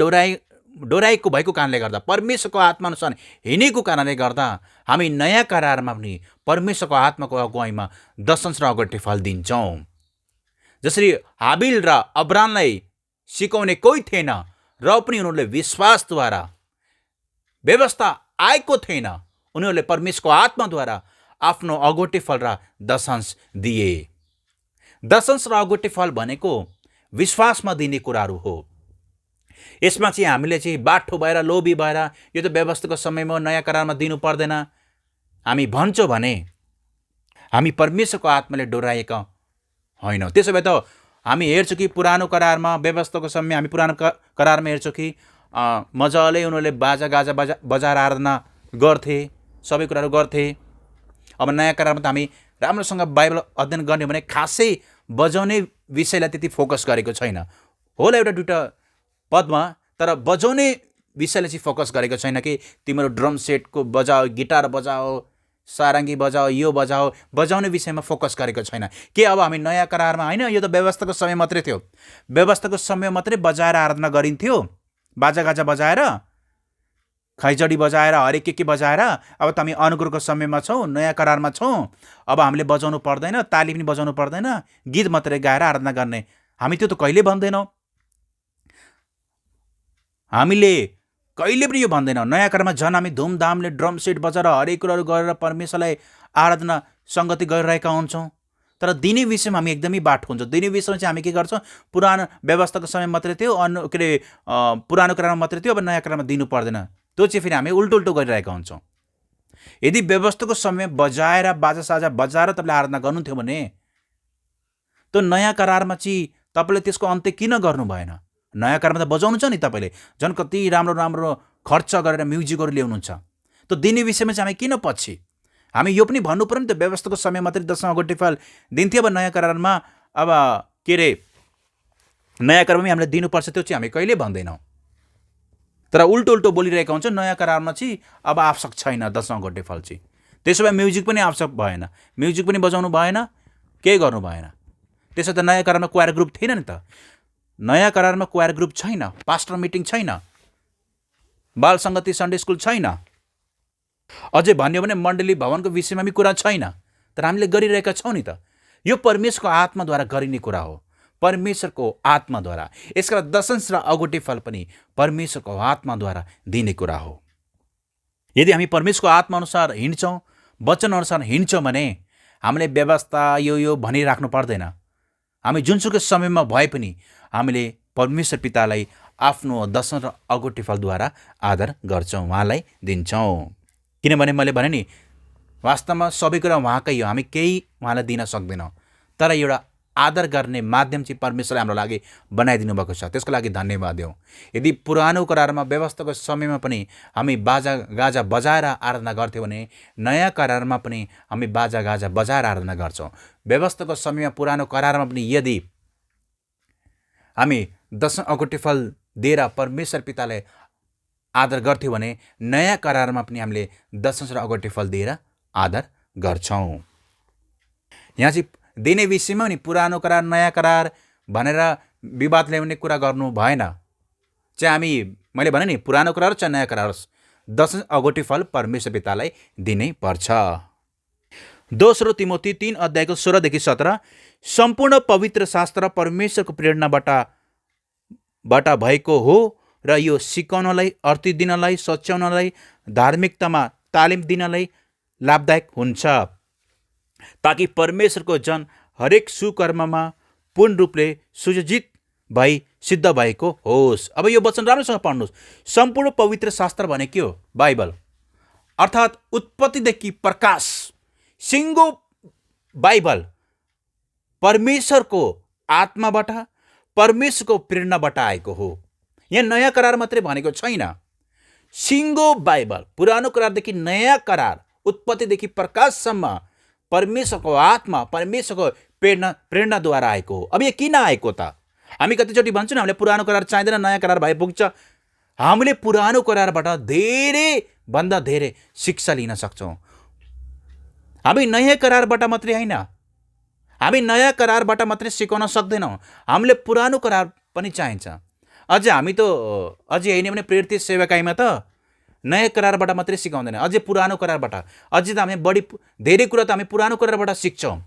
डोराएको भएको कारणले गर्दा, परमेश्वरको आत्मा अनुसार हिँडेको कारणले गर्दा हामी नयाँ करारमा पनि परमेश्वरको आत्माको अगुवाईमा दशंश र अगुटे फल दिन्छौँ। जसरी हाबिल र अब्रामलाई सिकाउने कोही थिएन र पनि उनीहरूले विश्वासद्वारा, व्यवस्था आएको थिएन, उनीहरूले परमेश्वरको आत्माद्वारा आफ्नो अगोटे फल र दशांश दिए। दशांश र अगोटे फल भनेको विश्वासमा दिने कुराहरू हो। यसमा चाहिँ हामीले चाहिँ बाठो भएर लोभी भएर यो त व्यवस्थाको समयमा नयाँ करारमा दिनु पर्दैन हामी भन्छौँ भने हामी परमेश्वरको आत्माले डोराएका होइनौँ। त्यसो भए त हामी हेर्छौँ कि पुरानो करारमा व्यवस्थाको समय हामी पुरानो करारमा हेर्छौँ कि मजाले उनीहरूले बाजा गाजा बजाएर आराधना गर्थे, सबै कुराहरू गर्थे। अब नयाँ करारमा त हामी राम्रोसँग बाइबल अध्ययन गर्ने भने खासै बजाउने विषयलाई त्यति फोकस गरेको छैन। होला एउटा दुईवटा पदमा, तर बजाउने विषयलाई चाहिँ फोकस गरेको छैन कि तिम्रो ड्रम सेटको बजाओ, गिटार बजाओ, सारङ्गी बजाओ, यो बजाओ, बजाउने विषयमा फोकस गरेको छैन। के अब हामी नयाँ करारमा होइन, यो त व्यवस्थाको समय मात्रै थियो, व्यवस्थाको समय मात्रै बजाएर आराधना गरिन्थ्यो, बाजागाजा बजाएर, खैजडी बजाएर, हरेक के बजाएर। अब त हामी अनुग्रहको समयमा छौँ, नयाँ करारमा छौँ, अब हामीले बजाउनु पर्दैन, ताली पनि बजाउनु पर्दैन, गीत मात्रै गाएर आराधना गर्ने। हामी त्यो त कहिले भन्दैनौँ, हामीले कहिले पनि यो भन्दैनौँ। नयाँ करारमा झन् हामी धुमधामले ड्रम सेट बजाएर हरेक कुराहरू गरेर परमेश्वरलाई आराधना सङ्गति गरिरहेका हुन्छौँ। तर दिने विषयमा हामी एकदमै बाठो हुन्छौँ। दिने विषयमा चाहिँ हामी के गर्छौँ, पुरानो व्यवस्थाको समय मात्रै थियो, पुरानो करारमा मात्रै थियो, अब नयाँ करारमा दिनु पर्दैन, त्यो चाहिँ फेरि हामी उल्टो गरिरहेका हुन्छौँ। यदि व्यवस्थाको समय बजाएर बाजासाजा बजाएर तपाईँले आराधना गर्नुहुन्थ्यो भने त्यो नयाँ करारमा चाहिँ तपाईँले त्यसको अन्त्य किन गर्नु भएन? नयाँ करारमा त बजाउनु छ नि, तपाईँले झन् कति राम्रो राम्रो खर्च गरेर म्युजिकहरू ल्याउनुहुन्छ। त दिने विषयमा चाहिँ हामी किन पछि? हामी यो पनि भन्नु पऱ्यो नि त, व्यवस्थाको समय मात्रै दशौं अगोटे फल दिन्थ्यो, अब नयाँ करारमा अब नयाँ करारमा हामीले दिनुपर्छ, त्यो चाहिँ हामी कहिले भन्दैनौँ। तर उल्टो बोलिरहेका हुन्छ। नयाँ करारमा चाहिँ अब आवश्यक छैन दशौं अगोटे फल चाहिँ। त्यसो भए म्युजिक पनि आवश्यक भएन, म्युजिक पनि बजाउनु भएन, केही गर्नु भएन। त्यसो त नयाँ करारमा क्वायर ग्रुप थिएन नि त। नयाँ करारमा क्वायर ग्रुप छैन, पास्टर मिटिङ छैन, बाल सङ्गति सन्डे स्कुल छैन, अझै भन्यो भने मण्डली भवनको विषयमा पनि कुरा छैन। तर हामीले गरिरहेका छौँ नि त। यो परमेश्वरको आत्माद्वारा गरिने कुरा हो, परमेश्वरको आत्माद्वारा। यसका दशांश र अगोटे फल पनि परमेश्वरको आत्माद्वारा दिने कुरा हो। यदि हामी परमेश्वरको आत्माअनुसार हिँड्छौँ, वचनअनुसार हिँड्छौँ भने हामीले व्यवस्था यो भनिराख्नु पर्दैन। हामी जुनसुकै समयमा भए पनि हामीले परमेश्वर पितालाई आफ्नो दशौं र अगोटे फलद्वारा आदर गर्छौँ, उहाँलाई दिन्छौँ। किनभने मैले भने नि, वास्तवमा सबै कुरा उहाँकै हो, हामी केही उहाँलाई दिन सक्दैनौँ। तर एउटा आदर गर्ने माध्यम चाहिँ परमेश्वरले हाम्रो लागि बनाइदिनु भएको छ, त्यसको लागि धन्यवाद देऊ। यदि पुरानो करारमा व्यवस्थाको समयमा पनि हामी बाजा गाजा बजाएर आराधना गर्थ्यौँ भने नयाँ करारमा पनि हामी बाजा गाजा बजाएर आराधना गर्छौँ। व्यवस्थाको समयमा पुरानो करारमा पनि यदि हामी दशौं अगोटे फल दिएर परमेश्वर पितालाई आदर गर्थ्यौँ भने नयाँ करारमा पनि हामीले दशांश र अगोटे फल दिएर आदर गर्छौँ। यहाँ चाहिँ दिने विषयमा नि पुरानो करार नयाँ करार भनेर विवाद ल्याउने कुरा गर्नु भएन। चाहे हामी, मैले भने नि, पुरानो करार चाहे नयाँ करार होस्, दशौं अगोटे फल परमेश्वर पितालाई दिनै पर्छ। दोस्रो तिमोथी 3 अध्यायको 16 देखि 17, सम्पूर्ण पवित्र शास्त्र परमेश्वरको प्रेरणाबाट भएको हो र यो सिकाउनलाई, अर्थी दिनलाई, सच्याउनलाई, धार्मिकतामा तालिम दिनलाई लाभदायक हुन्छ, ताकि परमेश्वरको जन हरेक सुकर्ममा पूर्ण रूपले सुसज्जित भई सिद्ध भएको होस्। अब यो वचन राम्रोसँग पढ्नुहोस्। सम्पूर्ण पवित्र शास्त्र भने के हो? बाइबल, अर्थात् उत्पत्तिदेखि प्रकाश, सिङ्गो बाइबल परमेश्वरको आत्माबाट, परमेश्वरको प्रेरणाबाट आएको हो। यहाँ नयाँ करार मात्रै भनेको छैन, सिङ्गो बाइबल, पुरानो करारदेखि नयाँ करार, उत्पत्तिदेखि प्रकाशसम्म परमेश्वरको आत्मा, परमेश्वरको प्रेरणाद्वारा आएको हो। अब यो किन आएको त? हामी कतिचोटि भन्छौँ हामीले पुरानो करार चाहिँदैन, नयाँ करार भए पुग्छ। हामीले पुरानो करारबाट धेरैभन्दा धेरै शिक्षा लिन सक्छौँ। हामी नयाँ करारबाट मात्रै होइन, हामी नयाँ करारबाट मात्रै सिकाउन सक्दैनौँ, हामीले पुरानो करार पनि चाहिन्छ। अझै हामी त अझै होइन भने प्रेरित सेवाकाईमा त नयाँ करारबाट मात्रै सिकाउँदैन, अझै पुरानो करारबाट। अझै त हामी धेरै कुरा त हामी पुरानो करारबाट सिक्छौँ।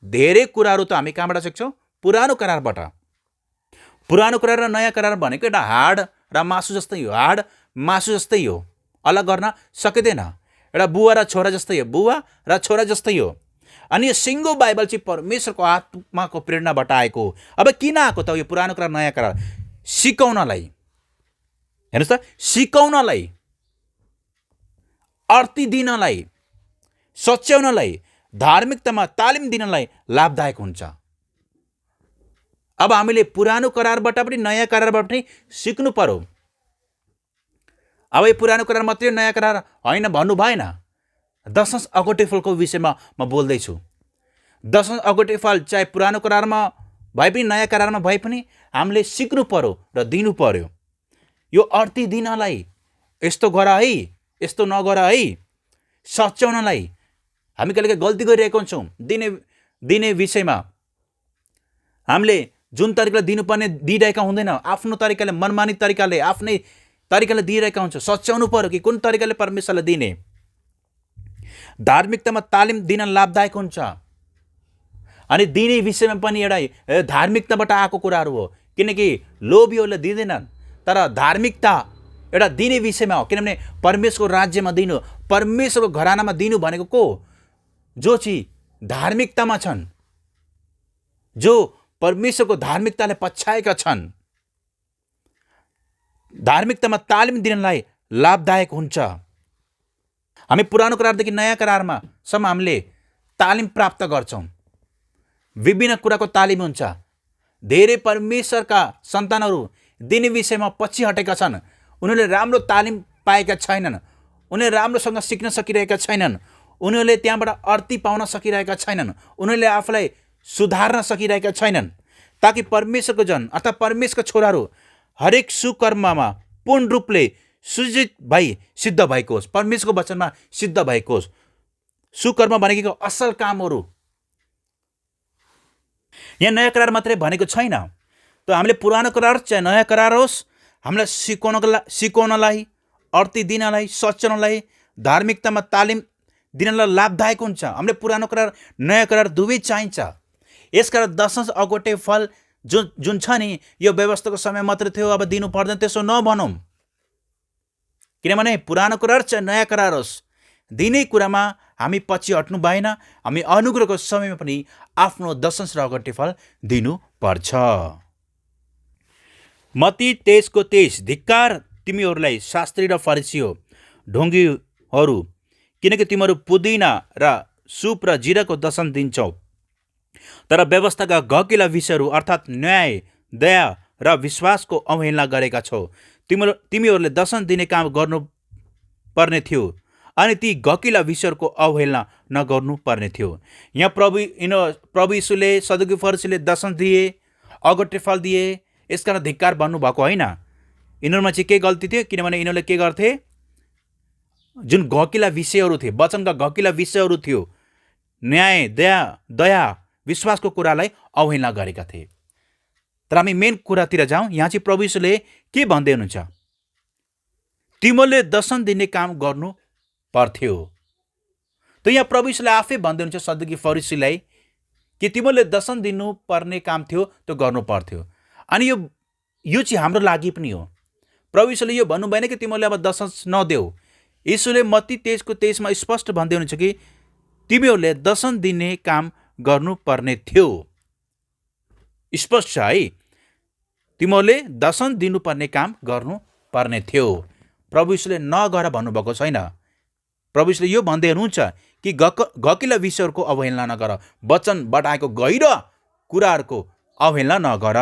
धेरै कुराहरू त हामी कहाँबाट सिक्छौँ? पुरानो करारबाट। पुरानो करार र नयाँ करार भनेको एउटा हाड र मासु जस्तै हो, हाड मासु जस्तै हो, अलग गर्न सकिँदैन। एउटा बुवा र छोरा जस्तै हो, बुवा र छोरा जस्तै हो। अनि यो सिङ्गो बाइबल चाहिँ परमेश्वरको आत्माको प्रेरणाबाट आएको हो। अब किन आएको त यो पुरानो करार नयाँ करार? सिकाउनलाई, हेर्नुहोस् त, सिकाउनलाई, अर्ती दिनलाई, सच्याउनलाई, धार्मिकतामा तालिम दिनलाई लाभदायक हुन्छ। अब हामीले पुरानो करारबाट पनि नयाँ करारबाट पनि सिक्नु पर्यो। अब यो पुरानो करार मात्रै नयाँ करार होइन भन्नु भएन। दशंश अगोटे फलको विषयमा म बोल्दैछु। दशंश अगोटे फल चाहे पुरानो करारमा भए पनि नयाँ करारमा भए पनि हामीले सिक्नु पर्यो र दिनु पर्यो। यो अर्ती दिनलाई, यस्तो गर है, यस्तो नगर है, सच्याउनलाई। हामी कहिलेकाहीँ गल्ती गरिरहेको हुन्छौँ। दिने विषयमा हामीले जुन तरिकाले दिनुपर्ने दिइरहेका हुँदैन, आफ्नो तरिकाले, मनमानी तरिकाले, आफ्नै तरिकाले दिइरहेका हुन्छ। सच्याउनु पर्यो कि कुन तरिकाले परमेश्वरलाई दिने। धार्मिकतामा तालिम दिन लाभदायक हुन्छ। अनि दिने विषयमा पनि एउटा धार्मिकताबाट आएको कुराहरू हो, किनकि लोभीहरूले दिँदैनन्। तर धार्मिकता एउटा दिने विषयमा हो, किनभने परमेश्वरको राज्यमा दिनु, परमेश्वरको घरानामा दिनु भनेको को? जो चाहिँ धार्मिकतामा छन्, जो परमेश्वरको धार्मिकताले पछ्याएका छन्। धार्मिकतामा तालिम दिनलाई लाभदायक हुन्छ। हामी पुरानो करारदेखि नयाँ करारमा सम्म हामीले तालिम प्राप्त गर्छौँ। विभिन्न कुराको तालिम हुन्छ। धेरै परमेश्वरका सन्तानहरू दिने विषयमा पछि हटेका छन्। उनीहरूले राम्रो तालिम पाएका छैनन्। उनीहरूले राम्रोसँग सिक्न सकिरहेका छैनन्। उनीहरूले त्यहाँबाट अर्ती पाउन सकिरहेका छैनन्। उनीहरूले आफूलाई सुधार्न सकिरहेका छैनन्, ताकि परमेश्वरको जन अर्थात् परमेश्वरको छोराहरू हरेक सुकर्ममा पूर्ण रूपले सुजित भई सिद्ध भएको होस्, परमेश्वरको वचनमा सिद्ध भएको होस्। सुकर्म भनेको असल कामहरू। यहाँ नयाँ करार मात्रै भनेको छैन। त हामीले पुरानो करार चाहे नयाँ करार होस्, हामीलाई सिकाउनलाई, अर्ती दिनलाई, सच्याउनलाई, धार्मिकतामा तालिम दिनलाई लाभदायक हुन्छ। हामीले पुरानो करार नयाँ करार दुवै चाहिन्छ। यसकारण दशंश अगोटे फल जुन छ नि, यो व्यवस्थाको समय मात्रै थियो, अब दिनु पर्दैन, त्यसो नभनौँ। किनभने पुरानो करार चाहे नयाँ करार होस्, दिने कुरामा हामी पछि हट्नु भएन। हामी अनुग्रहको समयमा पनि आफ्नो दशंश र अगोटे फल दिनुपर्छ। मत्ती 23:23, धिक्कार तिमीहरूलाई शास्त्री र फरिसी हो, ढोंगीहरू, किनकि तिमीहरू पुदिना र सुप र जिराको दशम दिन्छौ, तर व्यवस्थाका गहकिला विषयहरू अर्थात् न्याय, दया र विश्वासको अवहेलना गरेका छौ। तिमीहरूले दशम दिने काम गर्नुपर्ने थियो, अनि ती गहकिला विषयहरूको अवहेलना नगर्नु पर्ने थियो। यहाँ प्रभु यीशुले, सदुकी फरिसीले दशम दिए, अगोटे फल दिए, यसकारण धिक्कार भन्नुभएको होइन। यिनीहरूमा चाहिँ के गल्ती थियो? किनभने यिनीहरूले के गर्थे? जुन गहकिला विषयहरू थिए, वचनका गहकिला विषयहरू थियो, न्याय, दया, विश्वासको कुरालाई अवहेलना गरेका थिए। तर हामी मेन कुरातिर जाउँ। यहाँ चाहिँ प्रभु यीशुले के भन्दै हुनुहुन्छ? तिमीहरूले दशम दिने काम गर्नु पर्थ्यो। त यहाँ प्रभु यीशुले आफै भन्दै हुनुहुन्छ सदुकी फरिसीलाई कि तिमीहरूले दशम दिनु पर्ने काम थियो, त्यो गर्नु पर्थ्यो। अनि यो चाहिँ हाम्रो लागि पनि हो। प्रभु यीशुले यो भन्नु भएन कि तिमीहरूले अब दशम नदेऊ। यीशुले मत्ती 23:23 स्पष्ट भन्दै हुनुहुन्छ कि तिमीहरूले दशम दिने काम गर्नुपर्ने थियो। स्पष्ट छ है, तिमीहरूले दशम दिनुपर्ने काम गर्नुपर्ने थियो। प्रभु यीशुले नगर भन्नुभएको छैन। प्रभु यीशुले यो भन्दै हुनुहुन्छ कि गहकिला विषयहरूको अवहेलना नगर, वचनबाट आएको गहिरो कुराहरूको अवहेलना नगर।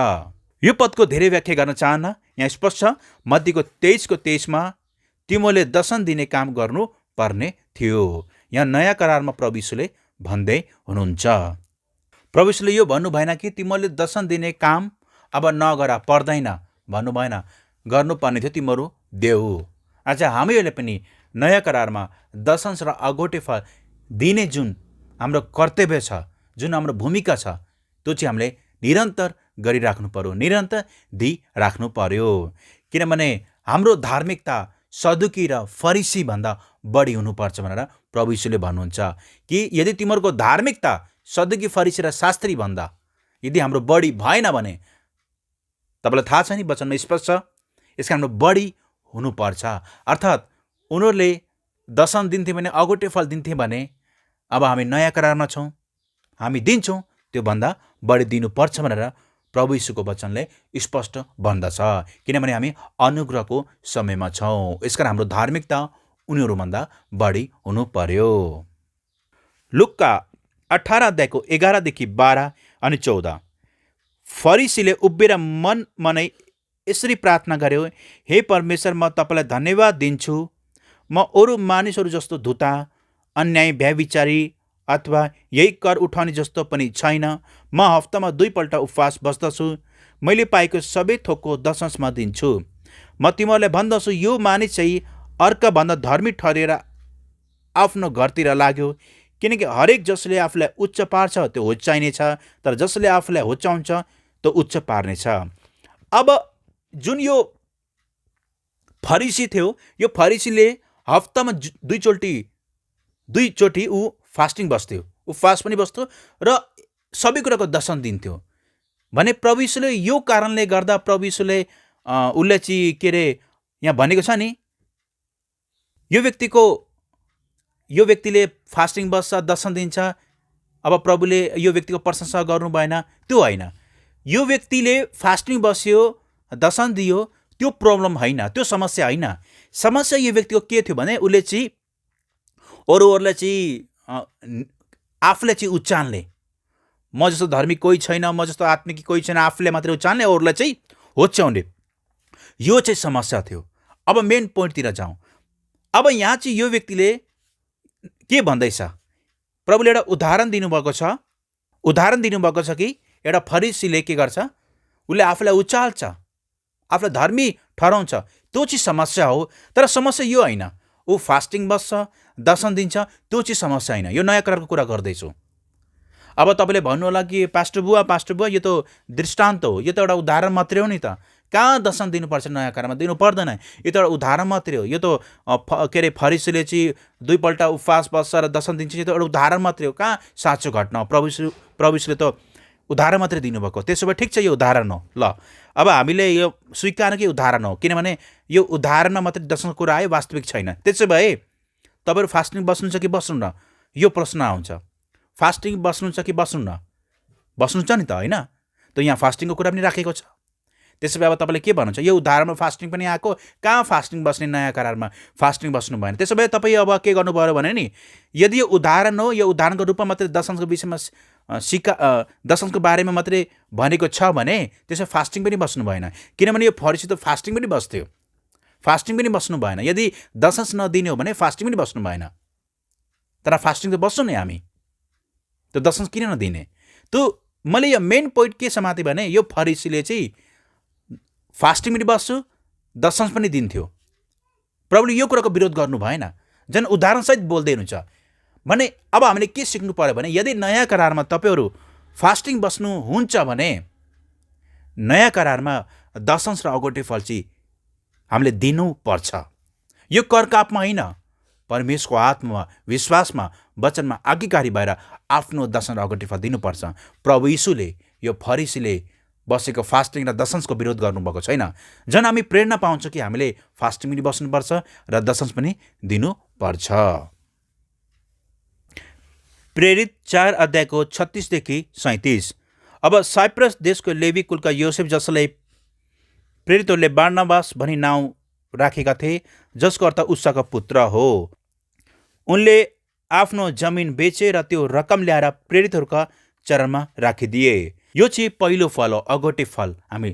यो पदको धेरै व्याख्या गर्न चाहन्न। यहाँ स्पष्ट छ, मत्तीको 23:23 तिमीहरूले दशम दिने काम गर्नुपर्ने थियो। यहाँ नयाँ करारमा प्रभु यीशुले भन्दै हुनुहुन्छ। प्रभु यीशुले यो भन्नु भएन कि तिमीहरूले दशम दिने काम अब नगर, पर्दैन भन्नु भएन। गर्नुपर्ने थियो, तिमीहरू देऊ। आज हामीहरूले पनि नयाँ करारमा दशंश र अगोटे फल दिने जुन हाम्रो कर्तव्य छ, जुन हाम्रो भूमिका छ, त्यो चाहिँ हामीले निरन्तर गरिराख्नु पर्यो, निरन्तर दिइराख्नु पर्यो। किनभने हाम्रो धार्मिकता सदुकी र फरिसी भन्दा बढी हुनुपर्छ भनेर प्रभु यीशुले भन्नुहुन्छ कि यदि तिमीहरूको धार्मिकता सदुकी, फरिसी र शास्त्री भन्दा यदि हाम्रो बढी भएन भने, तपाईँलाई थाहा छ नि, वचनमा स्पष्ट छ, यसका हाम्रो बढी हुनुपर्छ। अर्थात् उनीहरूले दशम दिन्थे भने, अगुटे फल दिन्थे भने, अब हामी नयाँ करारमा छौँ, हामी दिन्छौँ, त्योभन्दा बढी दिनुपर्छ भनेर प्रभु यीशुको वचनले स्पष्ट भन्दछ। किनभने हामी अनुग्रहको समयमा छौँ, यसकारण हाम्रो धार्मिकता उनीहरूभन्दा बढी हुनु पर्यो। लुक्का 18 अध्यायको 11देखि 12 अनि 14। फरिसीले उभिएर मनै यसरी प्रार्थना गर्यो, हे परमेश्वर, म तपाईँलाई धन्यवाद दिन्छु, म अरू मानिसहरू जस्तो धुता, अन्याय, व्यभिचारी अथवा यही कर उठाउने जस्तो पनि छैन। म हप्तामा 2 पल्ट उपवास बस्दछु, मैले पाएको सबै थोकको दशंशमा दिन्छु। म तिमीहरूलाई भन्दछु, यो मानिस चाहिँ अर्काभन्दा धर्मी ठहरेर आफ्नो घरतिर लाग्यो, किनकि हरेक जसले आफूलाई उच्च पार्छ त्यो होच्याइनेछ, तर जसले आफूलाई होच्याउँछ त्यो उच्च पार्नेछ। अब जुन यो फरिसी थियो, यो फरिसीले हप्तामा 2 चोटि ऊ फास्टिङ बस्थ्यो, उपवास पनि बस्थ्यो र सबै कुराको दशम दिन्थ्यो भने प्रभु यीशुले यो कारणले गर्दा प्रभु यीशुले उसले चाहिँ के अरे यहाँ भनेको छ नि, यो व्यक्तिले फास्टिङ बस्छ, दशम दिन्छ, अब प्रभुले यो व्यक्तिको प्रशंसा गर्नु भएन, त्यो होइन। यो व्यक्तिले फास्टिङ बस्यो, दशम दियो, त्यो प्रब्लम होइन, त्यो समस्या होइन। समस्या यो व्यक्तिको के थियो भने उसले चाहिँ अरूहरूलाई चाहिँ आफूलाई चाहिँ उचाल्ने, म जस्तो धार्मिक कोही छैन, म जस्तो आत्मिक कोही छैन, आफूले मात्रै उचाल्ने, अरूलाई चाहिँ होच्याउने, यो चाहिँ समस्या थियो। अब मेन पोइन्टतिर जाउँ। अब यहाँ चाहिँ यो व्यक्तिले के भन्दैछ, प्रभुले एउटा उदाहरण दिनुभएको छ। उदाहरण दिनुभएको छ कि एउटा फरिसीले के गर्छ, उसले आफूलाई उचाल्छ, आफूलाई धर्मी ठहराउँछ, त्यो चाहिँ समस्या हो। तर समस्या यो होइन, ऊ फास्टिङ बस्छ, दशम दिन्छ, त्यो चाहिँ समस्या होइन। यो नयाँ करारको कुरा गर्दैछु। अब तपाईँले भन्नुहोला कि पास्टर बुवा यो त दृष्टान्त हो, यो त एउटा उदाहरण मात्रै हो नि त, कहाँ दशम दिनुपर्छ नयाँ करारमा, दिनु पर्दैन, यो त एउटा उदाहरण मात्रै हो। यो त के अरे फरिसीले चाहिँ 2 पल्ट उपवास बस्छ र दशम दिन्छ, यो त एउटा उदाहरण मात्रै हो, कहाँ साँचो घटना हो। प्रभु यीशुले त उदाहरण मात्रै दिनुभएको। त्यसो भए ठिक छ, यो उदाहरण हो। ल अब हामीले यो स्वीकार कि उदाहरण हो, किनभने यो उदाहरणमा मात्रै दशमको कुरा आयो, वास्तविक छैन। त्यसो भए तपाईँहरू फास्टिङ बस्नुहुन्छ कि बस्नुहुन्न, यो प्रश्न आउँछ। फास्टिङ बस्नुहुन्छ कि बस्नुहुन्न, बस्नुहुन्छ नि त, होइन? त यहाँ फास्टिङको कुरा पनि राखेको छ। त्यसो भए अब तपाईँले के भन्नुहुन्छ, यो उदाहरणमा फास्टिङ पनि आएको, कहाँ फास्टिङ बस्ने नयाँ करारमा फास्टिङ बस्नु भएन। त्यसो भए तपाईँ अब के गर्नु पऱ्यो भने नि, यदि यो उदाहरण हो, यो उदाहरणको रूपमा मात्रै दशमको विषयमा दशमको बारेमा मात्रै भनेको छ भने त्यसो फास्टिङ पनि बस्नु भएन। किनभने यो फरिसी त फास्टिङ पनि बस्थ्यो, फास्टिङ पनि बस्नु भएन। यदि दशंश नदिने हो भने फास्टिङ पनि बस्नु भएन। तर फास्टिङ त बस्छौँ नि हामी, त्यो दशंश किन नदिने? त्यो मैले यो मेन पोइन्ट के समातेँ भने, यो फरिसीले चाहिँ फास्टिङ पनि बस्छु, दशंश पनि दिन्थ्यो। प्रभुले यो कुराको विरोध गर्नु भएन, झन् उदाहरणसहित बोल्दै हुनुहुन्छ भने। अब हामीले के सिक्नु पर्यो भने, यदि नयाँ करारमा तपाईँहरू फास्टिङ बस्नुहुन्छ भने नयाँ करारमा दशंश र अगोटे फल चाहिँ हामीले दिनुपर्छ। यो करकापमा होइन, परमेश्वरको आत्मामा, विश्वासमा, वचनमा आज्ञाकारी भएर आफ्नो दशंश र अगोटे फल दिनुपर्छ। प्रभु यीशुले यो फरिसीले बसेको फास्टिङ र दशंशको विरोध गर्नुभएको छैन। झन् हामी प्रेरणा पाउँछौँ कि हामीले फास्टिङ पनि बस्नुपर्छ र दशंश पनि दिनुपर्छ। प्रेरित 4 अध्यायको 36देखि 37। अब साइप्रस देशको लेवी कुलका योसेफ, जसलाई प्रेरितहरूले बार्नबास भनी नाउँ राखेका थिए, जसको अर्थ उत्साहको पुत्र हो, उनले आफ्नो जमिन बेचे र त्यो रकम ल्याएर प्रेरितहरूका चरणमा राखिदिए। यो चाहिँ पहिलो फल हो, अगोटे फल। हामी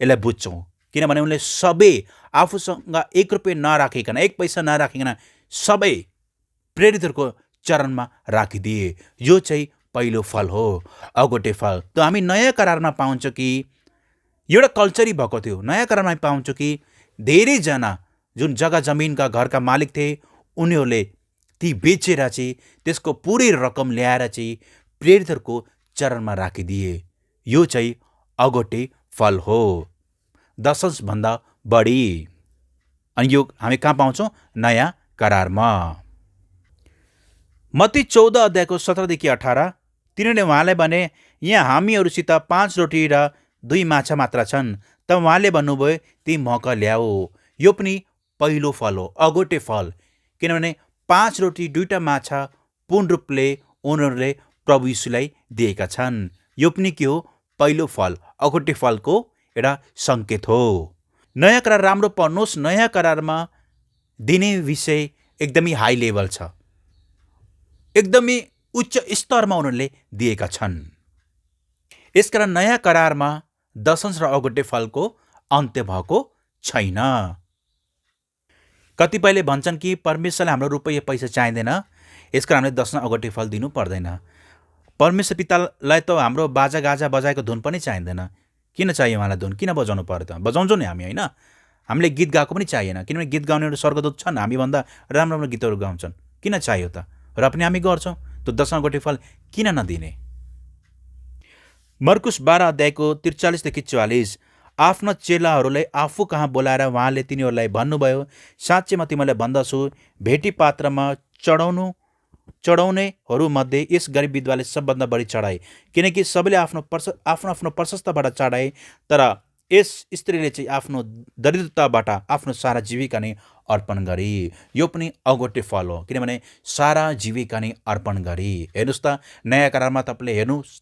यसलाई बुझ्छौँ किनभने उनले सबै आफूसँग 1 रुपियाँ नराखिकन, 1 पैसा नराखिकन सबै प्रेरितहरूको चरणमा राखिदिए। यो चाहिँ पहिलो फल हो, अगोटे फल। त हामी नयाँ करारमा पाउँछौँ कि एउटा कल्चरी भएको थियो। नयाँ करारमा हामी पाउँछौँ कि धेरैजना जुन जग्गा जमिनका घरका मालिक थिए, उनीहरूले ती बेचेर चाहिँ त्यसको पुरै रकम ल्याएर चाहिँ प्रेरितहरूको चरणमा राखिदिए। यो चाहिँ अगोटे फल हो, दशंशभन्दा बढी। अनि यो हामी कहाँ पाउँछौँ? नयाँ करारमा। मत्ती 14 अध्यायको 17देखि 18। तिनीहरूले उहाँलाई भने, यहाँ हामीहरूसित 5 रोटी र 2 माछा मात्र छन्। त उहाँले भन्नुभयो, ती मक ल्याऊ। यो पनि पहिलो फल हो, अगोटे फल। किनभने 5 रोटी 2टा माछा पूर्ण रूपले उनीहरूले प्रभु यीशुलाई दिएका छन्। यो पनि के हो? पहिलो फल, अगुटे फलको एउटा सङ्केत हो। नयाँ करार राम्रो पढ्नुहोस्। नयाँ करारमा दिने विषय एकदमै हाई लेभल छ, एकदमै उच्च स्तरमा उनीहरूले दिएका छन्। यसकारण नयाँ करारमा दशंश र अगुटे फलको अन्त्य भएको छैन। कतिपयले भन्छन् कि परमेश्वरले हाम्रो रुपैयाँ पैसा चाहिँदैन, यसकारण हामीले दशंश अगुटे फल दिनु पर्दैन। परमेश्वर पितालाई त हाम्रो बाजा गाजा बजाएको धुन पनि चाहिँदैन। किन चाहियो उहाँलाई धुन? किन बजाउनु पर्यो त? बजाउँछौँ नि हामी, होइन? हामीले गीत गाएको पनि चाहिएन, किनभने गीत गाउनेहरू स्वर्गदूत छन्, हामीभन्दा राम्रो राम्रो गीतहरू गाउँछन्। किन चाहियो त? र पनि हामी गर्छौँ। त्यो दशंश अगुटे फल किन नदिने? मर्कुस 12 अध्यायको 43देखि 44। आफ्ना चेलाहरूलाई आफू कहाँ बोलाएर उहाँले तिनीहरूलाई भन्नुभयो, साँच्चै म तिमीलाई भन्दछु, भेटी पात्रमा चढाउनेहरूमध्ये यस गरिब विधवाले सबभन्दा बढी चढाए, किनकि सबैले आफ्नो आफ्नो प्रशस्तबाट चढाए, तर यस स्त्रीले चाहिँ आफ्नो दरिद्रताबाट आफ्नो सारा जीविका नै अर्पण गरी। यो पनि अगुटे फल हो, किनभने सारा जीविका नै अर्पण गरी। हेर्नुहोस् त, नयाँ करारमा तपाईँले हेर्नुहोस्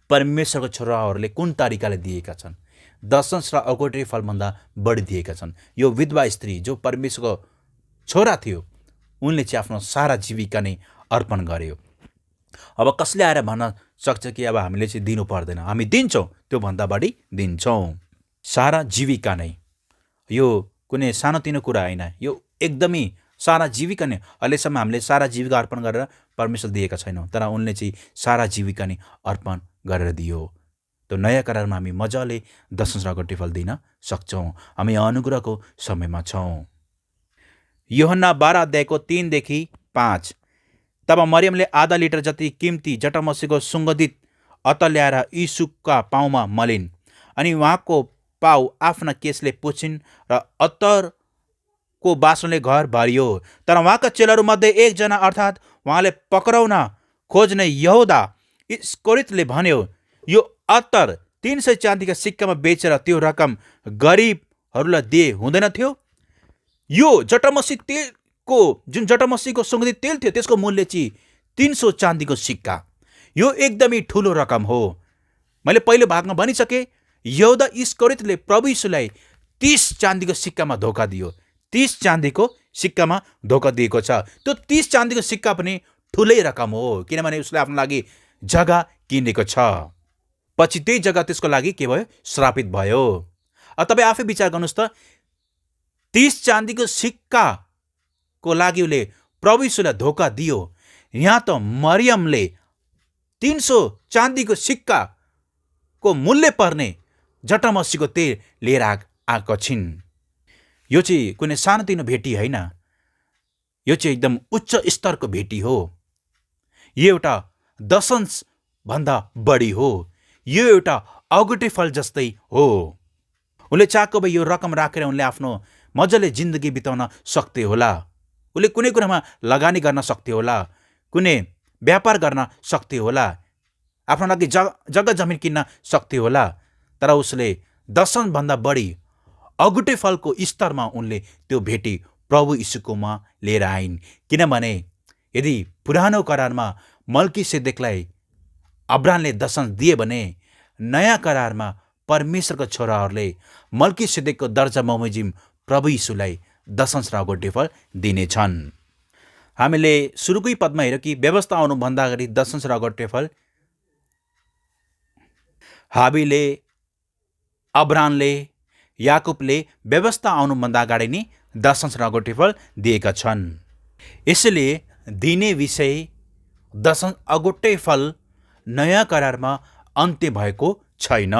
परमेश्वरको छोराहरूले कुन तरिकाले दिएका छन्। दशंश र अगुटे फलभन्दा बढी दिएका छन्। यो विधवा स्त्री जो परमेश्वरको छोरा थियो, उनले चाहिँ आफ्नो सारा जीविका नै अर्पण गर्यो। अब कसले आएर भन्न सक्छ कि अब हामीले चाहिँ दिनु पर्दैन? हामी दिन्छौँ, त्योभन्दा बढी दिन्छौँ। सारा जीविका नै, यो कुनै सानोतिनो कुरा होइन, यो एकदमै सारा जीविका नै। अहिलेसम्म हामीले सारा जीविका अर्पण गरेर परमेश्वर दिएका छैनौँ, तर उनले चाहिँ सारा जीविका नै अर्पण गरेर दियो। त्यो नयाँ करारमा हामी मजाले दशंश र अगुटे फल दिन सक्छौँ। हामी अनुग्रहको समयमा छौँ। यूहन्ना 12 अध्यायको 3देखि 5। तब मरियमले आधा लिटर जति किम्ती जटामसीको सुगन्धित अत्तर ल्याएर यीशुका पाउमा मलिन्, अनि उहाँको पाउ आफ्ना केसले पुछिन् र अत्तरको बास्नाले घर भरियो। तर उहाँका चेलाहरूमध्ये एकजना अर्थात् उहाँले पक्राउन खोज्ने यहूदा इस्करियोतले भन्यो, यो अत्तर 300 चाँदीका सिक्कामा बेचेर त्यो रकम गरिबहरूलाई दिए हुँदैन थियो? यो जटामसी तेलको जुन जटामसीको सुगन्धित तेल थियो, त्यसको मूल्य चाहिँ 300 चाँदीको सिक्का। यो एकदमै ठुलो रकम हो। मैले पहिलो भागमा भनिसकेँ, यहूदा इस्करियोतले प्रभु यीशुलाई 30 चाँदीको सिक्कामा धोका दियो। 30 चाँदीको सिक्कामा धोका दिएको छ। त्यो 30 चाँदीको सिक्का पनि ठुलै रकम हो, किनभने उसले आफ्नो लागि जग्गा किनेको छ। पछि त्यही जग्गा त्यसको लागि के भयो? श्रापित भयो। अब तपाईँ आफै विचार गर्नुहोस् त, 30 चाँदीको सिक्काको लागि उसले प्रभु यीशुलाई धोका दियो। यहाँ त मरियमले 300 चाँदीको सिक्काको मूल्य पर्ने जटामसीको तेल लिएर आएको छिन्। यो चाहिँ कुनै सानोतिनो भेटी होइन, यो चाहिँ एकदम उच्च स्तरको भेटी हो। यो एउटा दशंश भन्दा बढी हो। यो एउटा अगुटे फल जस्तै हो। उनले चाहेको भए यो रकम राखेर उनले आफ्नो मजाले जिन्दगी बिताउन सक्थे होला। उसले कुनै कुरामा लगानी गर्न सक्थे होला, कुनै व्यापार गर्न सक्थे होला, आफ्नो लागि जग्गा जमिन किन्न सक्थे होला। तर उसले दशंशभन्दा बढी अगुटे फलको स्तरमा उनले त्यो भेटी प्रभु यीशुकोमा लिएर आइन्। किनभने यदि पुरानो करारमा मल्कीसेदेकलाई अब्रामले दशंश दिए भने, नयाँ करारमा परमेश्वरको छोराहरूले मल्कीसेदेकको दर्जा बमोजिम प्रभु यीशुलाई दशंश र अगुटे फल दिनेछन्। हामीले सुरुकै पदमा हेर्यौँ कि व्यवस्था आउनुभन्दा अगाडि दशंश र अगुटे फल हाबिलले, अब्रामले, याकुबले व्यवस्था आउनुभन्दा अगाडि नै दशंश र अगुटे फल दिएका छन्। यसैले दिने विषय दशंश अगुटे फल नयाँ करारमा अन्त्य भएको छैन।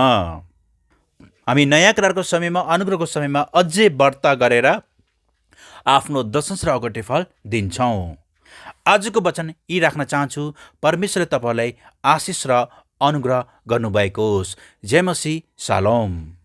हामी नयाँ करारको समयमा, अनुग्रहको समयमा अझै बढ्ता गरेर आफ्नो दशंश र अगुटे फल दिन्छौँ। आजको वचन यी राख्न चाहन्छु। परमेश्वरले तपाईँलाई आशिष र अनुग्रह गर्नुभएको होस्। जय मसीह, शालोम।